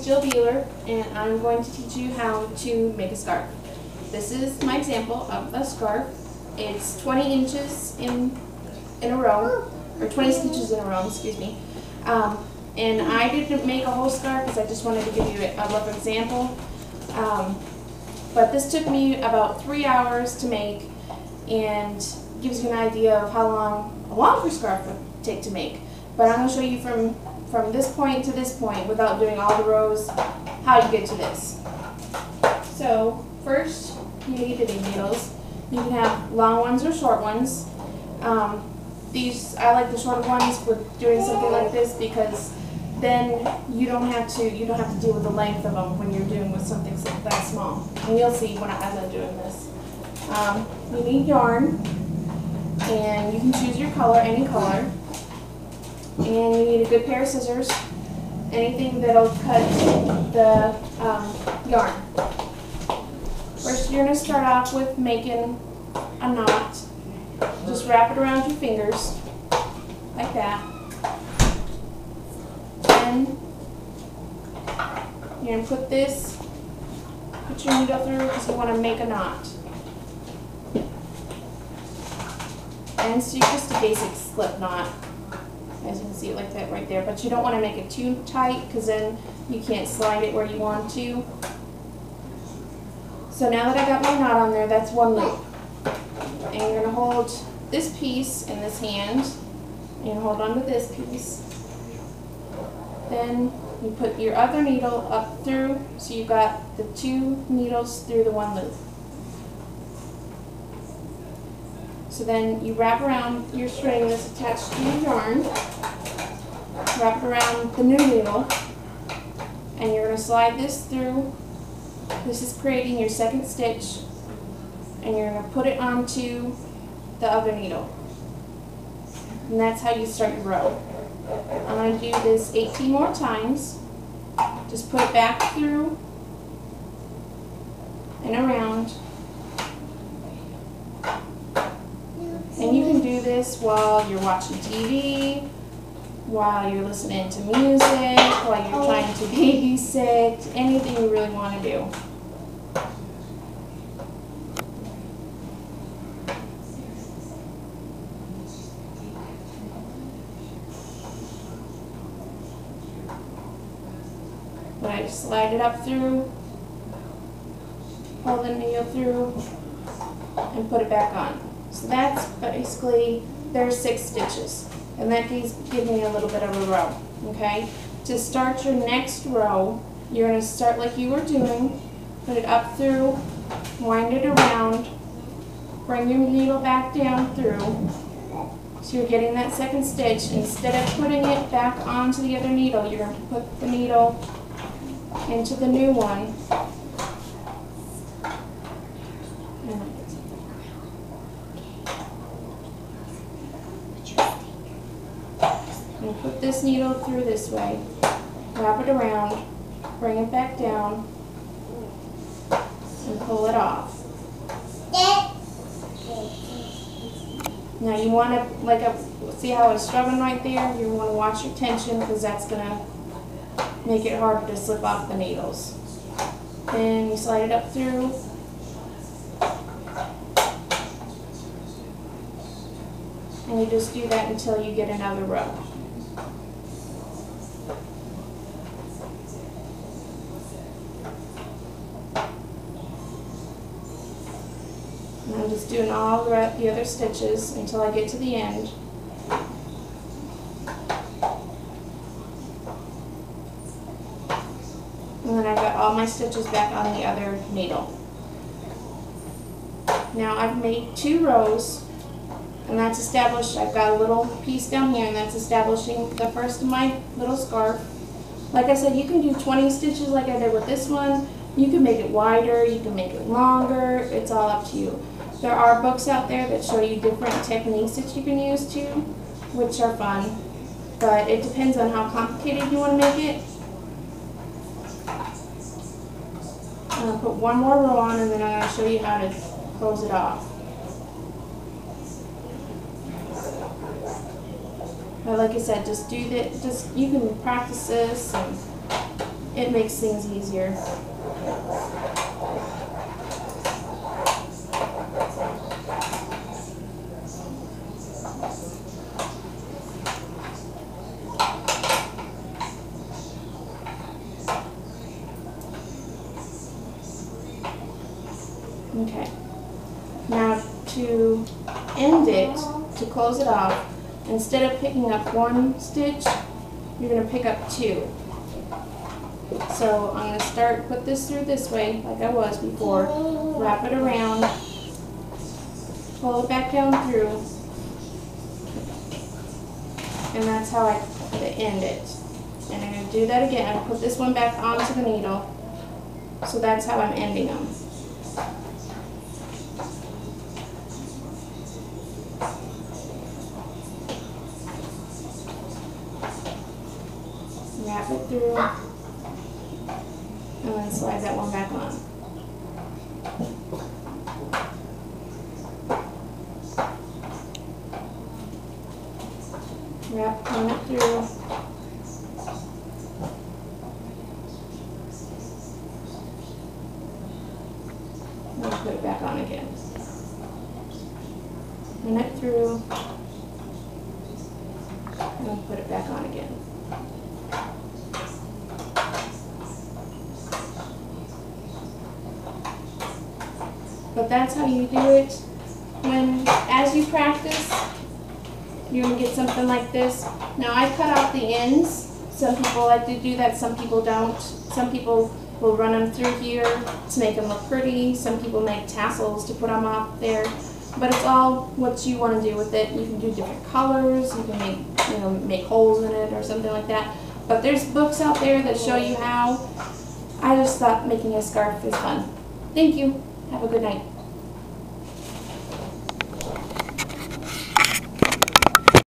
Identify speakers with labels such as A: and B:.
A: Beeler, and I'm going to teach you how to make a scarf. This is my example of a scarf. It's 20 inches in a row, or 20 stitches in a row, excuse me. And I didn't make a whole scarf because I just wanted to give you a rough example. But this took me about 3 hours to make, and gives you an idea of how long a longer scarf would take to make. But I'm going to show you from this point to this point, without doing all the rows, how you get to this. So first, you need knitting needles. You can have long ones or short ones. I like the shorter ones for doing something like this because then you don't have to deal with the length of them when you're doing with something that small. And you'll see as I'm doing this. You need yarn, and you can choose your color, any color. And you need a good pair of scissors, anything that'll cut the yarn. First, you're going to start off with making a knot. Just wrap it around your fingers, like that. Then you're going to put your needle through because you want to make a knot. And it's just a basic slip knot. As you can see it like that right there, but you don't want to make it too tight because then you can't slide it where you want to. So now that I got my knot on there, that's one loop. And you're going to hold this piece in this hand, and hold on to this piece. Then you put your other needle up through, so you got the two needles through the one loop. So then you wrap around your string that's attached to your yarn, wrap it around the new needle, and you're going to slide this through. This is creating your second stitch, and you're going to put it onto the other needle. And that's how you start your row. I'm going to do this 18 more times. Just put it back through and around. And you can do this while you're watching TV, while you're listening to music, while you're trying to babysit, anything you really want to do. But I just slide it up through, pull the needle through, and put it back on. So that's basically, there's 6 stitches, and that gives me a little bit of a row, okay? To start your next row, you're going to start like you were doing, put it up through, wind it around, bring your needle back down through, so you're getting that second stitch. Instead of putting it back onto the other needle, you're going to put the needle into the new one. And put this needle through this way, wrap it around, bring it back down, and pull it off. Now you want to, see how it's strumming right there? You want to watch your tension because that's going to make it harder to slip off the needles. Then you slide it up through. And you just do that until you get another row. And I'm just doing all the other stitches until I get to the end. And then I've got all my stitches back on the other needle. Now I've made 2 rows, and that's established. I've got a little piece down here, and that's establishing the first of my little scarf. Like I said, you can do 20 stitches like I did with this one. You can make it wider, you can make it longer, it's all up to you. There are books out there that show you different techniques that you can use too, which are fun, but it depends on how complicated you want to make it. I'm going to put one more row on, and then I'm going to show you how to close it off. But like I said, just do that. You can practice this and it makes things easier. Okay, now to end it, to close it off, instead of picking up one stitch, you're going to pick up two. So I'm going to put this through this way, like I was before, wrap it around, pull it back down through, and that's how I end it. And I'm going to do that again. I put this one back onto the needle, so that's how I'm ending them. Wrap it through, and then slide that one back on. Run it through. And put it back on again. Run it through, and then put it back on again. But that's how you do it. As you practice, you're going to get something like this. Now I cut out the ends. Some people like to do that, some people don't. Some people will run them through here to make them look pretty. Some people make tassels to put them up there. But it's all what you want to do with it. You can do different colors. You can make holes in it or something like that. But there's books out there that show you how. I just thought making a scarf is fun. Thank you. Have a good night.